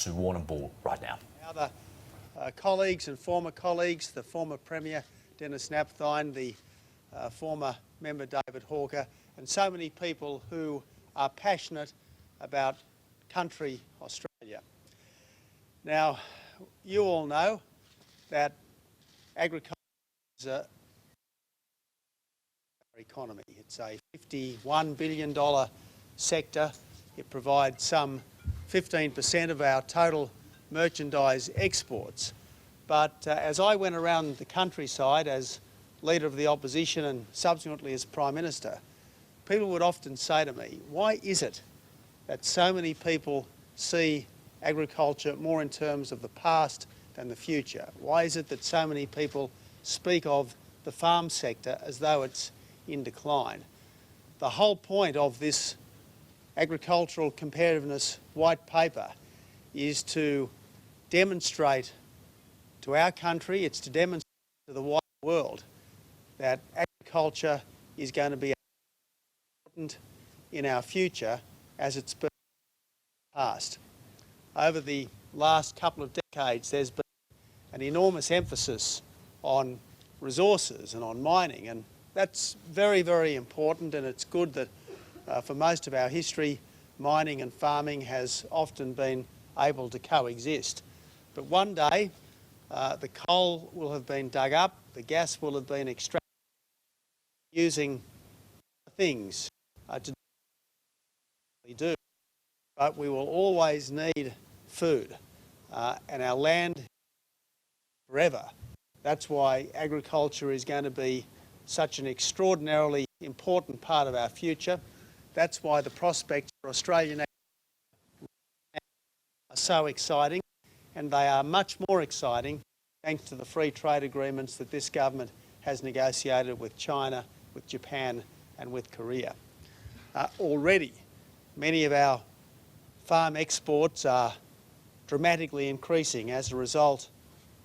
to Warrnambool right now. Other colleagues and former colleagues, the former Premier Dennis Napthine, the former member David Hawker, and so many people who are passionate about country Australia. Now, you all know that agriculture is our economy. It's a $51 billion sector. It provides some 15% of our total merchandise exports. But as I went around the countryside as Leader of the Opposition and subsequently as Prime Minister, people would often say to me, why is it that so many people see agriculture more in terms of the past than the future? Why is it that so many people speak of the farm sector as though it's in decline? The whole point of this Agricultural Competitiveness White Paper is to demonstrate to our country, it's to demonstrate to the wider world that agriculture is going to be important in our future as it's been in the past. Over the last couple of decades, there's been an enormous emphasis on resources and on mining, and that's very, very important, and it's good that for most of our history, mining and farming has often been able to coexist. But one day, the coal will have been dug up, the gas will have been extracted using things to do. But we will always need food, and our land forever. That's why agriculture is going to be such an extraordinarily important part of our future. That's why the prospects for Australian agriculture are so exciting, and they are much more exciting thanks to the free trade agreements that this government has negotiated with China, with Japan and with Korea. Already, many of our farm exports are dramatically increasing as a result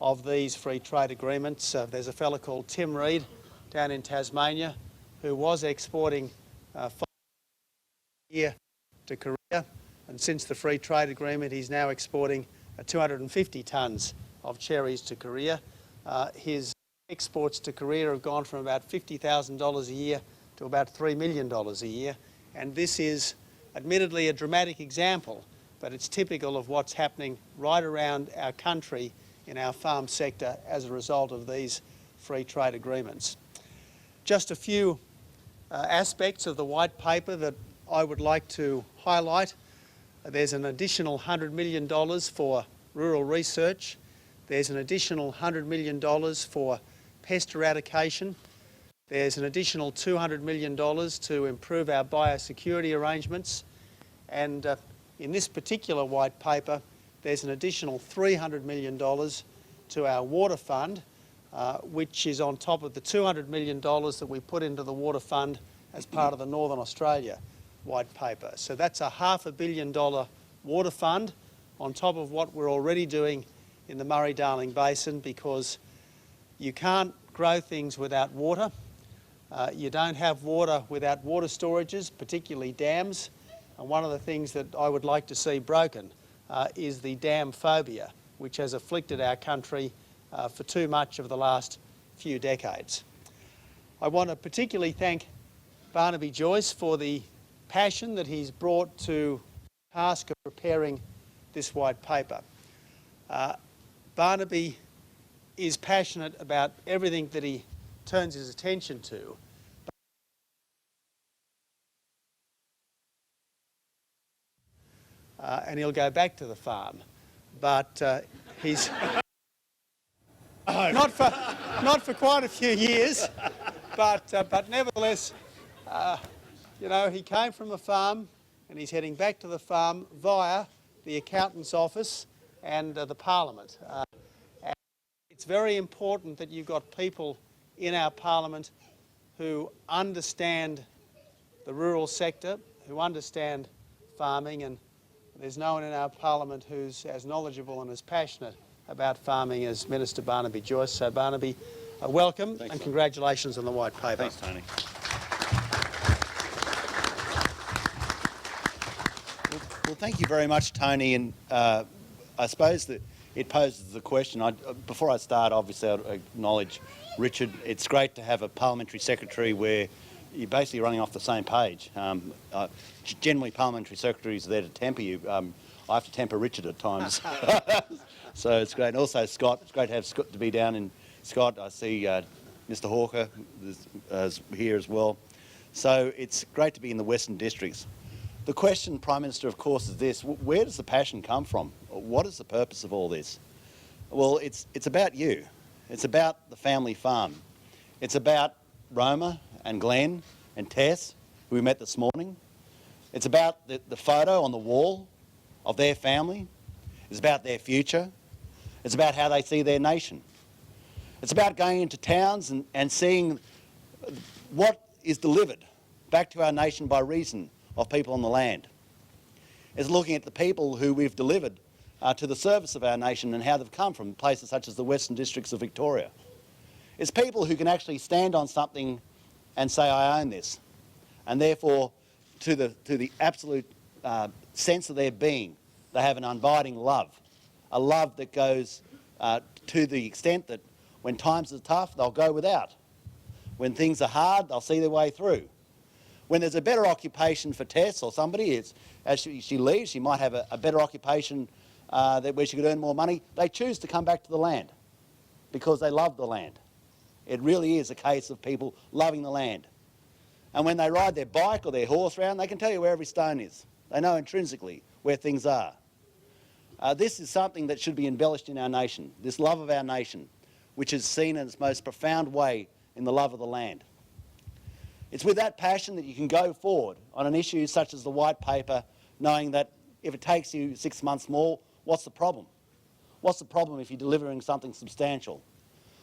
of these free trade agreements. There's a fellow called Tim Reed down in Tasmania who was exporting here to Korea, and since the free trade agreement he's now exporting 250 tonnes of cherries to Korea. His exports to Korea have gone from about $50,000 a year to about $3 million a year, and this is admittedly a dramatic example, but it's typical of what's happening right around our country in our farm sector as a result of these free trade agreements. Just a few aspects of the white paper that I would like to highlight. There's an additional $100 million for rural research. There's an additional $100 million for pest eradication. There's an additional $200 million to improve our biosecurity arrangements. And in this particular white paper, there's an additional $300 million to our water fund, which is on top of the $200 million that we put into the water fund as part of the Northern Australia white paper. So that's a $500 million water fund on top of what we're already doing in the Murray-Darling Basin, because you can't grow things without water. You don't have water without water storages, particularly dams. And one of the things that I would like to see broken is the dam phobia, which has afflicted our country for too much of the last few decades. I want to particularly thank Barnaby Joyce for the passion that he's brought to the task of preparing this white paper. Barnaby is passionate about everything that he turns his attention to. And he'll go back to the farm. But he's not for quite a few years, but nevertheless, you know, he came from a farm and he's heading back to the farm via the accountant's office and the parliament. And it's very important that you've got people in our parliament who understand the rural sector, who understand farming, and there's no one in our parliament who's as knowledgeable and as passionate about farming as Minister Barnaby Joyce. So Barnaby, welcome. Thanks, and congratulations on the white paper. Thanks, Tony. Well, thank you very much, Tony, and I suppose that it poses the question. Before I start, obviously, I'll acknowledge Richard. It's great to have a parliamentary secretary where you're basically running off the same page. Generally, parliamentary secretaries are there to temper you. I have to temper Richard at times. So it's great. And also Scott, it's great to have Scott to be down in Scott. I see Mr Hawker is here as well. So it's great to be in the Western Districts. The question, Prime Minister, of course, is this: where does the passion come from? What is the purpose of all this? Well, it's about you. It's about the family farm. It's about Roma and Glenn and Tess, who we met this morning. It's about the photo on the wall of their family. It's about their future. It's about how they see their nation. It's about going into towns and seeing what is delivered back to our nation by reason of people on the land. It's looking at the people who we've delivered to the service of our nation and how they've come from places such as the Western Districts of Victoria. It's people who can actually stand on something and say, I own this. And therefore, to the absolute sense of their being, they have an unbiding love. A love that goes to the extent that when times are tough, they'll go without. When things are hard, they'll see their way through. When there's a better occupation for Tess or somebody, as she leaves, she might have a better occupation where she could earn more money. They choose to come back to the land because they love the land. It really is a case of people loving the land. And when they ride their bike or their horse around, they can tell you where every stone is. They know intrinsically where things are. This is something that should be embellished in our nation, this love of our nation, which is seen in its most profound way in the love of the land. It's with that passion that you can go forward on an issue such as the White Paper, knowing that if it takes you 6 months more, what's the problem? What's the problem if you're delivering something substantial?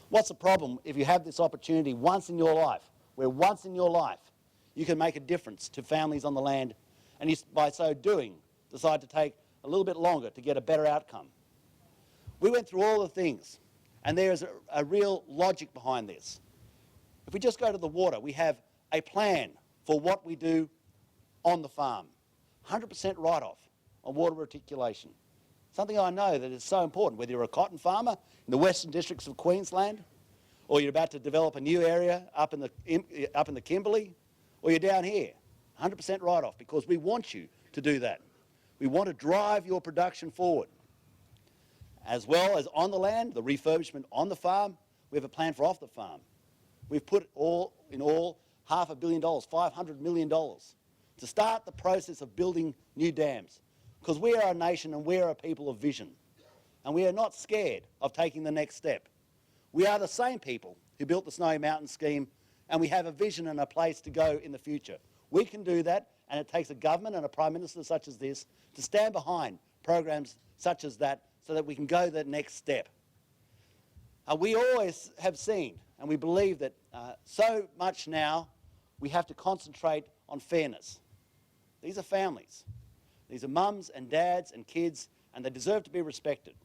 What's the problem if you have this opportunity once in your life, where once in your life you can make a difference to families on the land, and you, by so doing, decide to take a little bit longer to get a better outcome? We went through all the things, and there is a real logic behind this. If we just go to the water, we have a plan for what we do on the farm. 100% write-off on water reticulation. Something I know that is so important, whether you're a cotton farmer in the Western Districts of Queensland, or you're about to develop a new area up in the Kimberley, or you're down here. 100% write-off, because we want you to do that. We want to drive your production forward. As well as on the land, the refurbishment on the farm, we have a plan for off the farm. We've put all $500 million, $500 million to start the process of building new dams, because we are a nation and we are a people of vision, and we are not scared of taking the next step. We are the same people who built the Snowy Mountain scheme, and we have a vision and a place to go in the future. We can do that, and it takes a government and a Prime Minister such as this to stand behind programs such as that so that we can go the next step. We always have seen, and we believe that so much now we have to concentrate on fairness. These are families. These are mums and dads and kids, and they deserve to be respected.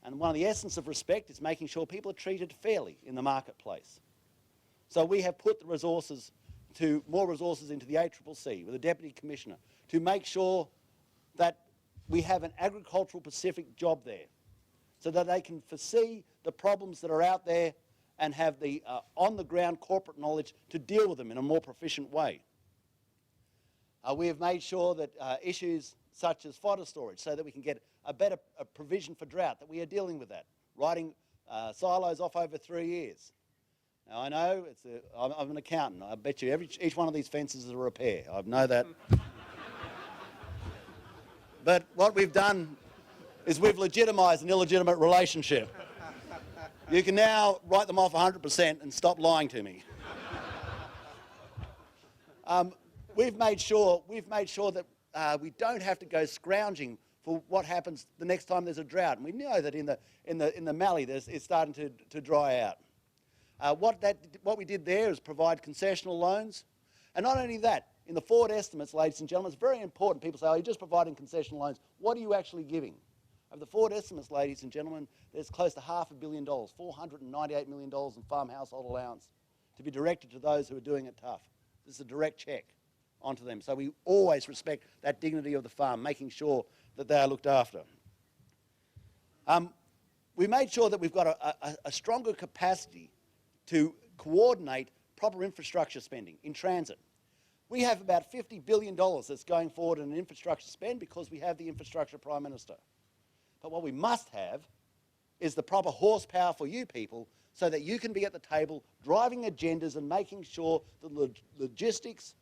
And one of the essence of respect is making sure people are treated fairly in the marketplace. So we have put the resources more resources into the ACCC with a Deputy Commissioner to make sure that we have an agricultural Pacific job there, so that they can foresee the problems that are out there and have the on-the-ground corporate knowledge to deal with them in a more proficient way. We have made sure that issues such as fodder storage, so that we can get a better provision for drought, that we are dealing with that, writing silos off over 3 years. Now I know, I'm an accountant, I bet you each one of these fences is a repair, I know that. But what we've done is we've legitimised an illegitimate relationship. You can now write them off 100% and stop lying to me. We've made sure that we don't have to go scrounging for what happens the next time there's a drought. And we know that in the Mallee it's starting to dry out. What we did there is provide concessional loans, and not only that, in the forward estimates, ladies and gentlemen, it's very important. People say, oh, you're just providing concessional loans. What are you actually giving? Of the forward estimates, ladies and gentlemen, there's close to $500 million, $498 million in farm household allowance to be directed to those who are doing it tough. This is a direct check onto them. So we always respect that dignity of the farm, making sure that they are looked after. We made sure that we've got a stronger capacity to coordinate proper infrastructure spending in transit. We have about $50 billion that's going forward in infrastructure spend because we have the infrastructure Prime Minister. But what we must have is the proper horsepower for you people so that you can be at the table driving agendas and making sure the logistics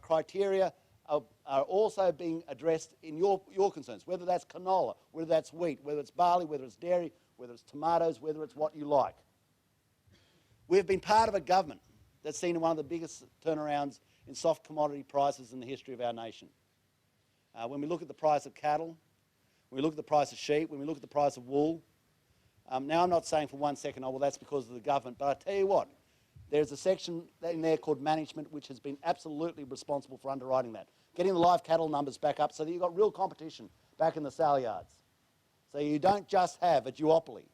criteria are also being addressed in your concerns, whether that's canola, whether that's wheat, whether it's barley, whether it's dairy, whether it's tomatoes, whether it's what you like. We've been part of a government that's seen one of the biggest turnarounds in soft commodity prices in the history of our nation. When we look at the price of cattle, when we look at the price of sheep, when we look at the price of wool, now I'm not saying for 1 second, oh, well, that's because of the government, but I tell you what, there's a section in there called management which has been absolutely responsible for underwriting that, getting the live cattle numbers back up so that you've got real competition back in the sale yards. So you don't just have a duopoly,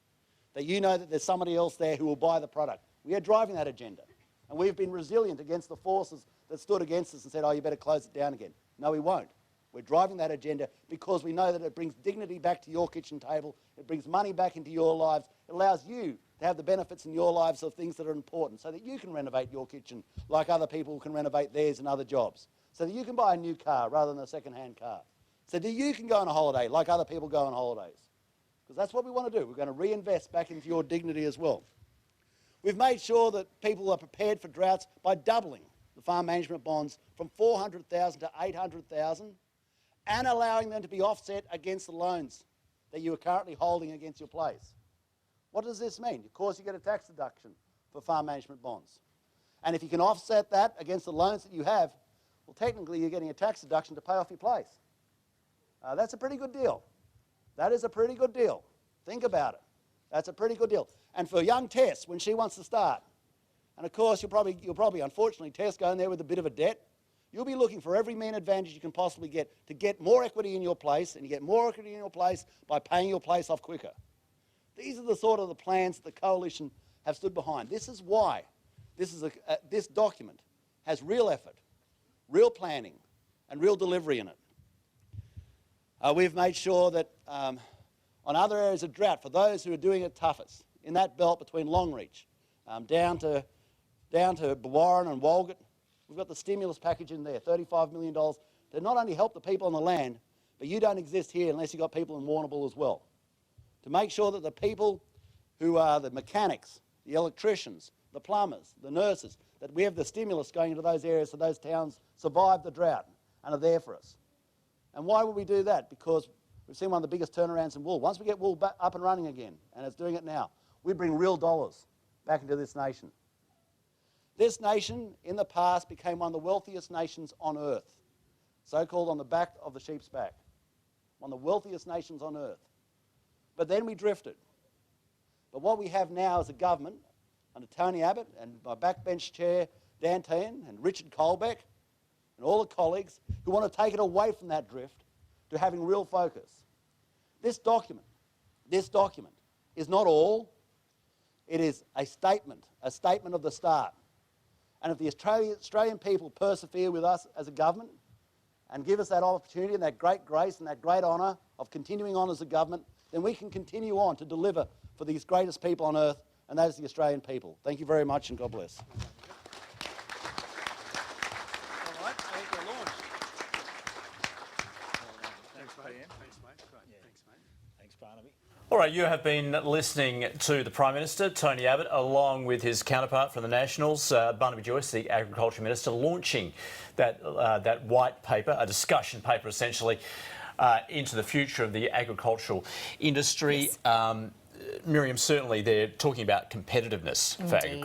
that you know that there's somebody else there who will buy the product. We are driving that agenda, and we've been resilient against the forces that stood against us and said, oh, you better close it down again. No, we won't. We're driving that agenda because we know that it brings dignity back to your kitchen table, it brings money back into your lives, it allows you to have the benefits in your lives of things that are important so that you can renovate your kitchen like other people can renovate theirs in other jobs, so that you can buy a new car rather than a second-hand car, so that you can go on a holiday like other people go on holidays. Because that's what we want to do. We're going to reinvest back into your dignity as well. We've made sure that people are prepared for droughts by doubling the farm management bonds from 400,000 to 800,000 and allowing them to be offset against the loans that you are currently holding against your place. What does this mean? Of course, you get a tax deduction for farm management bonds. And if you can offset that against the loans that you have, well, technically you're getting a tax deduction to pay off your place. That's a pretty good deal. That is a pretty good deal. Think about it. That's a pretty good deal. And for young Tess, when she wants to start, and of course you'll probably unfortunately, Tess, go in there with a bit of a debt, you'll be looking for every mean advantage you can possibly get to get more equity in your place, and you get more equity in your place by paying your place off quicker. These are the sort of the plans that the Coalition have stood behind. This is why this document has real effort, real planning, and real delivery in it. We've made sure that on other areas of drought, for those who are doing it toughest, in that belt between Longreach, down to Warren and Walgett, we've got the stimulus package in there, $35 million, to not only help the people on the land, but you don't exist here unless you've got people in Warrnambool as well. To make sure that the people who are the mechanics, the electricians, the plumbers, the nurses, that we have the stimulus going into those areas so those towns survive the drought and are there for us. And why would we do that? Because we've seen one of the biggest turnarounds in wool. Once we get wool up and running again, and it's doing it now, we bring real dollars back into this nation. This nation, in the past, became one of the wealthiest nations on earth, so-called on the back of the sheep's back. One of the wealthiest nations on earth. But then we drifted. But what we have now is a government under Tony Abbott and my backbench chair, Dan Tehan, and Richard Colbeck, and all the colleagues who want to take it away from that drift to having real focus. This document is not all. It is a statement of the start. And if the Australian people persevere with us as a government and give us that opportunity and that great grace and that great honour of continuing on as a government, then we can continue on to deliver for these greatest people on earth, and that is the Australian people. Thank you very much, and God bless. All right, you have been listening to the Prime Minister, Tony Abbott, along with his counterpart from the Nationals, Barnaby Joyce, the Agriculture Minister, launching that white paper, a discussion paper essentially, into the future of the agricultural industry. Yes. Miriam, certainly they're talking about competitiveness for agriculture.